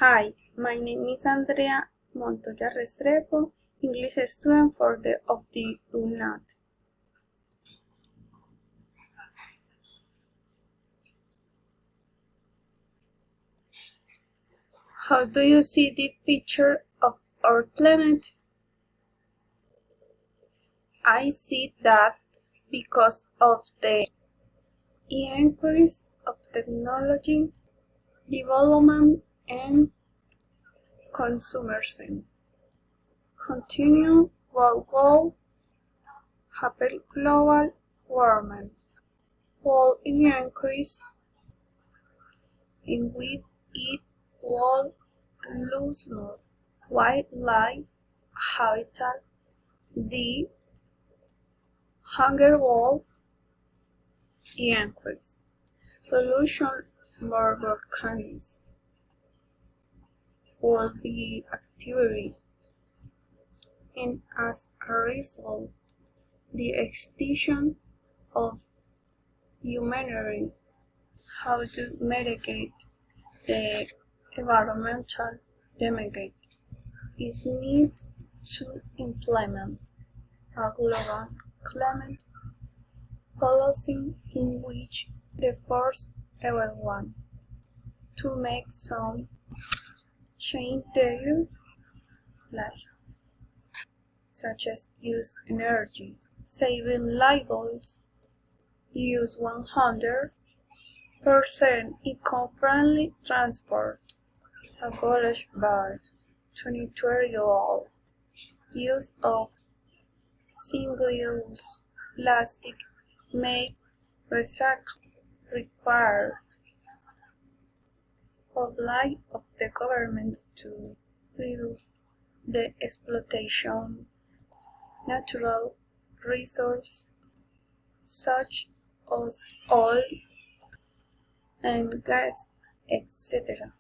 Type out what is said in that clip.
Hi, my name is Andrea Montoya Restrepo, English student of the UNAT. How do you see the future of our planet? I see that because of the increase of technology, development, and consumerism, continue global global warming will increase and with it will lose more wildlife habitat, the hunger will increase, pollution, more volcanoes will be activity, and as a result, the extinction of humanity. How to mitigate the environmental damage is need to implement a global climate policy in which they force everyone to make some change their life, such as use energy, saving labels, use 100% eco-friendly transport, abolish by 2020 use of single-use plastic, make recycling required of light of the government to reduce the exploitation natural resources such as oil and gas, etc.